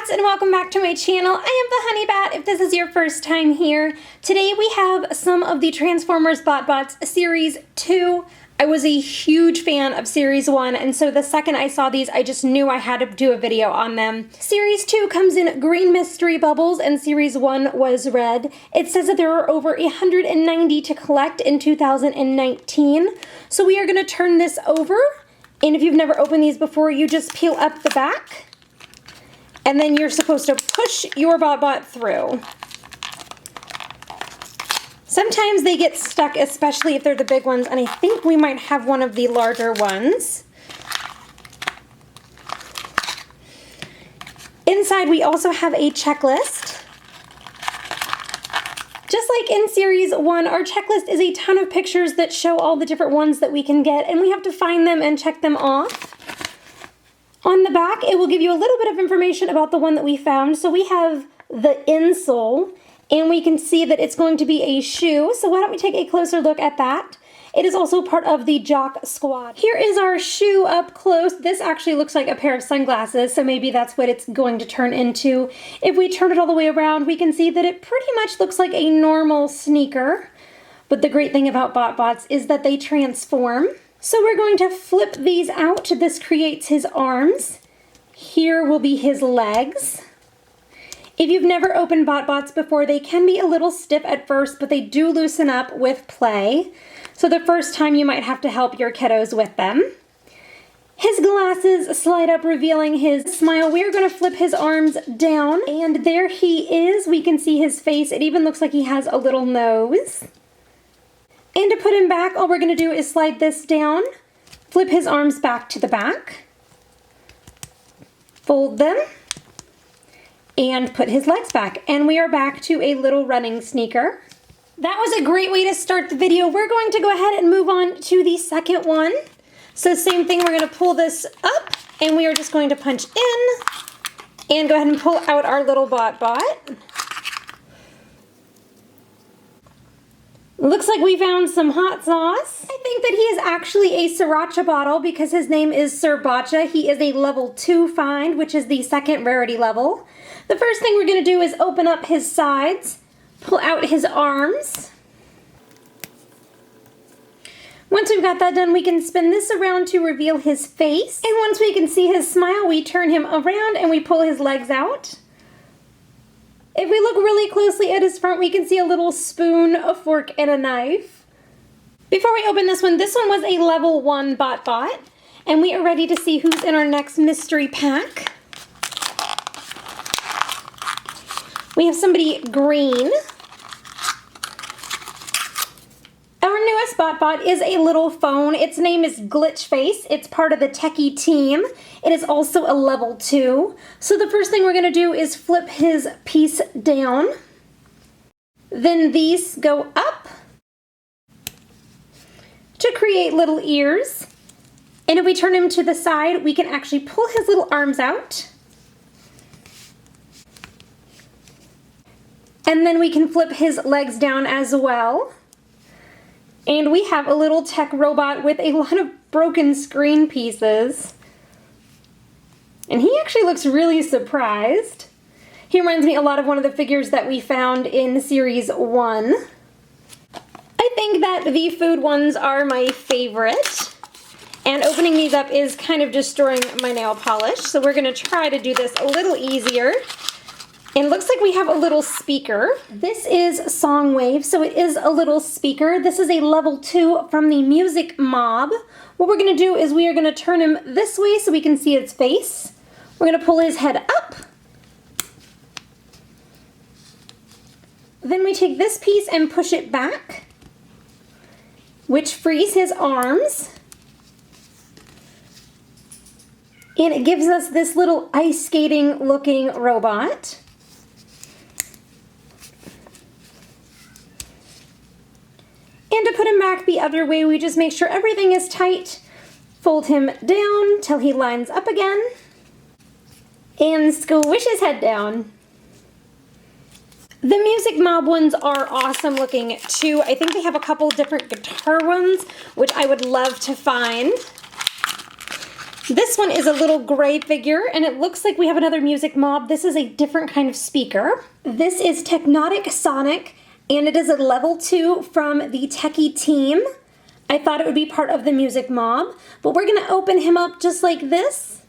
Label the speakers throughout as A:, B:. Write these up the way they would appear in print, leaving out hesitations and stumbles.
A: Bats, and welcome back to my channel. I am the Honey Bat if this is your first time here. Today we have some of the Transformers BotBots Series 2. I was a huge fan of Series 1, and so the second I saw these, I just knew I had to do a video on them. Series 2 comes in green mystery bubbles, and Series 1 was red. It says that there are over 190 to collect in 2019. So we are going to turn this over, and if you've never opened these before, you just peel up the back. And then you're supposed to push your BotBot through. Sometimes they get stuck, especially if they're the big ones, and I think we might have one of the larger ones. Inside we also have a checklist. Just like in Series 1, our checklist is a ton of pictures that show all the different ones that we can get, and we have to find them and check them off. On the back, it will give you a little bit of information about the one that we found. So we have the insole, and we can see that it's going to be a shoe. So why don't we take a closer look at that? It is also part of the Jock Squad. Here is our shoe up close. This actually looks like a pair of sunglasses, so maybe that's what it's going to turn into. If we turn it all the way around, we can see that it pretty much looks like a normal sneaker. But the great thing about BotBots is that they transform. So we're going to flip these out. This creates his arms. Here will be his legs. If you've never opened BotBots before, they can be a little stiff at first, but they do loosen up with play. So the first time you might have to help your kiddos with them. His glasses slide up, revealing his smile. We are going to flip his arms down, and there he is. We can see his face. It even looks like he has a little nose. And to put him back, all we're going to do is slide this down, flip his arms back to the back, fold them, and put his legs back. And we are back to a little running sneaker. That was a great way to start the video. We're going to go ahead and move on to the second one. So same thing, we're going to pull this up, and we are just going to punch in, and go ahead and pull out our little BotBot. Looks like we found some hot sauce. I think that he is actually a sriracha bottle because his name is Sir Bachi. He is a level 2 find, which is the second rarity level. The first thing we're going to do is open up his sides, pull out his arms. Once we've got that done, we can spin this around to reveal his face. And once we can see his smile, we turn him around and we pull his legs out. If we look really closely at his front, we can see a little spoon, a fork, and a knife. Before we open this one was a level 1 BotBot, and we are ready to see who's in our next mystery pack. We have somebody green. Our newest BotBot is a little phone. Its name is Glitchface. It's part of the techie team. It is also a level 2. So the first thing we're going to do is flip his piece down. Then these go up to create little ears. And if we turn him to the side, we can actually pull his little arms out. And then we can flip his legs down as well. And we have a little tech robot with a lot of broken screen pieces. And he actually looks really surprised. He reminds me a lot of one of the figures that we found in Series 1. I think that the food ones are my favorite. And opening these up is kind of destroying my nail polish. So we're going to try to do this a little easier. And it looks like we have a little speaker. This is Songwave, so it is a little speaker. This is a level 2 from the Music Mob. What we're going to do is we are going to turn him this way so we can see its face. We're going to pull his head up. Then we take this piece and push it back, which frees his arms. And it gives us this little ice skating looking robot. And to put him back the other way, we just make sure everything is tight, fold him down till he lines up again, and squish his head down. The Music Mob ones are awesome looking too. I think they have a couple different guitar ones, which I would love to find. This one is a little gray figure, and it looks like we have another music mob. This is a different kind of speaker. This is Technotic Sonic, and it is a level 2 from the Techie team. I thought it would be part of the music mob, but we're gonna open him up just like this.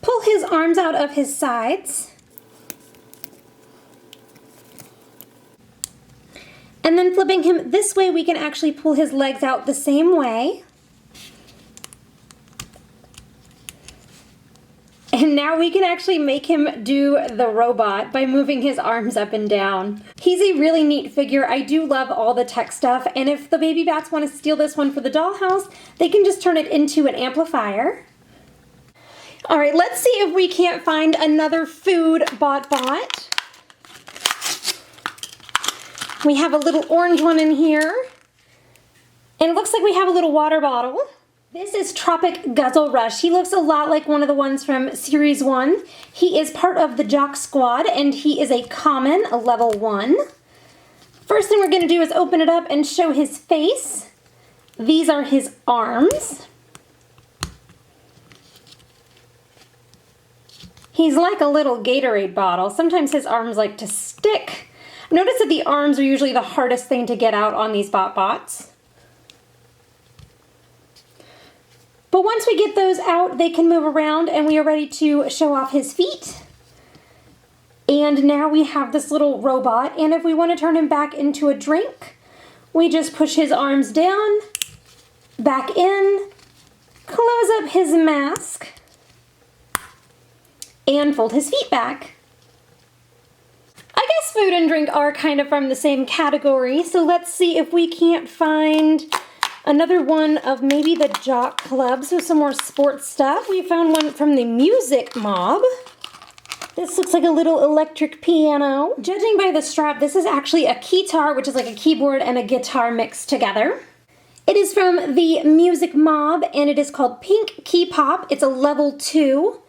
A: Pull his arms out of his sides. And then flipping him this way, we can actually pull his legs out the same way. And now we can actually make him do the robot by moving his arms up and down. He's a really neat figure. I do love all the tech stuff, and if the baby bats want to steal this one for the dollhouse, they can just turn it into an amplifier. All right, let's see if we can't find another food bot. We have a little orange one in here, and it looks like we have a little water bottle. This is Tropic Guzzle Rush. He looks a lot like one of the ones from Series 1. He is part of the Jock Squad, and he is a common, a level 1. First thing we're going to do is open it up and show his face. These are his arms. He's like a little Gatorade bottle. Sometimes his arms like to stick. Notice that the arms are usually the hardest thing to get out on these bots. But once we get those out, they can move around, and we are ready to show off his feet. And now we have this little robot, and if we want to turn him back into a drink, we just push his arms down, back in, close up his mask, and fold his feet back. I guess food and drink are kind of from the same category, so let's see if we can't find another one of maybe the Jock Club, so some more sports stuff. We found one from the Music Mob. This looks like a little electric piano. Judging by the strap, this is actually a Keytar, which is like a keyboard and a guitar mixed together. It is from the Music Mob, and it is called Pink Key Pop. It's a level 2.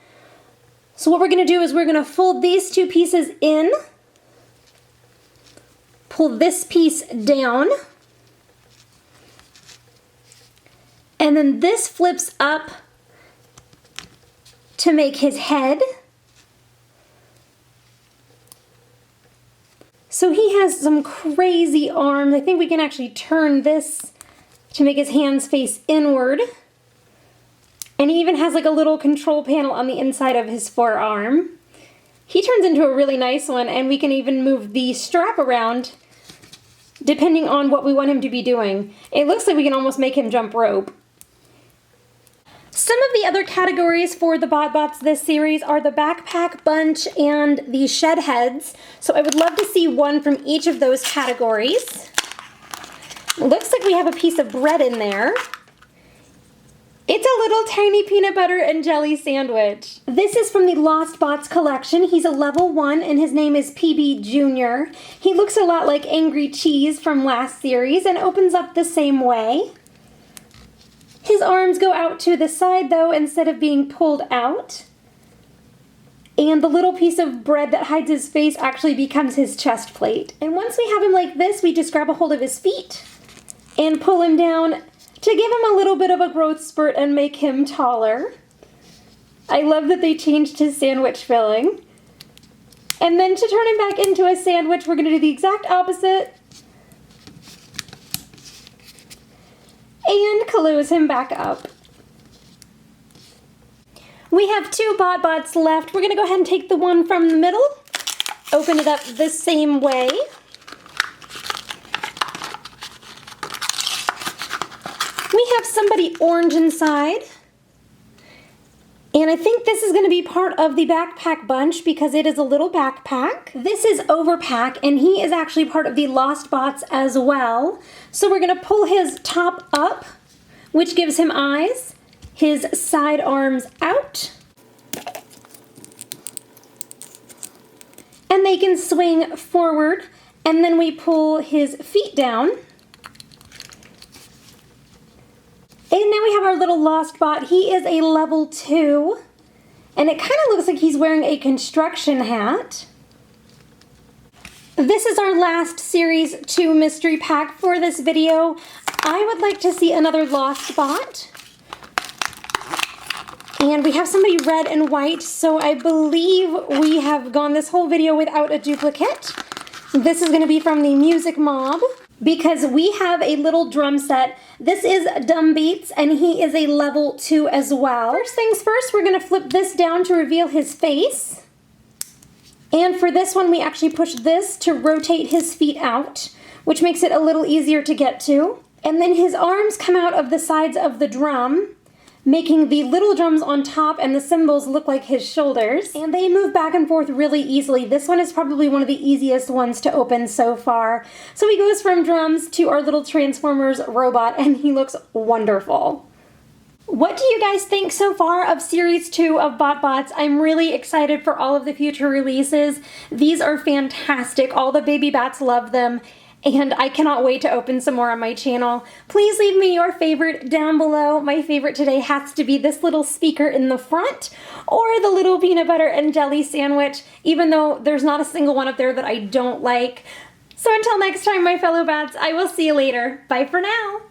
A: So what we're going to do is we're going to fold these two pieces in, pull this piece down, and then this flips up to make his head. So he has some crazy arms. I think we can actually turn this to make his hands face inward. And he even has like a little control panel on the inside of his forearm. He turns into a really nice one, and we can even move the strap around depending on what we want him to be doing. It looks like we can almost make him jump rope. Some of the other categories for the bots this series are the Backpack Bunch and the Shed Heads. So I would love to see one from each of those categories. It looks like we have a piece of bread in there. It's a little tiny peanut butter and jelly sandwich. This is from the Lost Bots collection. He's a level 1 and his name is PB Jr. He looks a lot like Angry Cheese from last series and opens up the same way. His arms go out to the side though instead of being pulled out. And the little piece of bread that hides his face actually becomes his chest plate. And once we have him like this, we just grab a hold of his feet and pull him down to give him a little bit of a growth spurt and make him taller. I love that they changed his sandwich filling. And then to turn him back into a sandwich, we're going to do the exact opposite. And close him back up. We have two bots left. We're going to go ahead and take the one from the middle, open it up the same way. We have somebody orange inside. And I think this is going to be part of the Backpack Bunch because it is a little backpack. This is Overpack, and he is actually part of the Lost Bots as well. So we're going to pull his top up, which gives him eyes, his side arms out, and they can swing forward, and then we pull his feet down. And now we have our little Lost Bot. He is a level 2, and it kind of looks like he's wearing a construction hat. This is our last Series 2 mystery pack for this video. I would like to see another Lost Bot. And we have somebody red and white, so I believe we have gone this whole video without a duplicate. This is going to be from the Music Mob, because we have a little drum set. This is Dumb Beats, and he is a level 2 as well. First things first, we're going to flip this down to reveal his face. And for this one, we actually push this to rotate his feet out, which makes it a little easier to get to. And then his arms come out of the sides of the drum, making the little drums on top and the cymbals look like his shoulders. And they move back and forth really easily. This one is probably one of the easiest ones to open so far. So he goes from drums to our little Transformers robot, and he looks wonderful. What do you guys think so far of Series 2 of BotBots? I'm really excited for all of the future releases. These are fantastic. All the baby bats love them. And I cannot wait to open some more on my channel. Please leave me your favorite down below. My favorite today has to be this little speaker in the front, or the little peanut butter and jelly sandwich, even though there's not a single one up there that I don't like. So until next time, my fellow bats, I will see you later. Bye for now.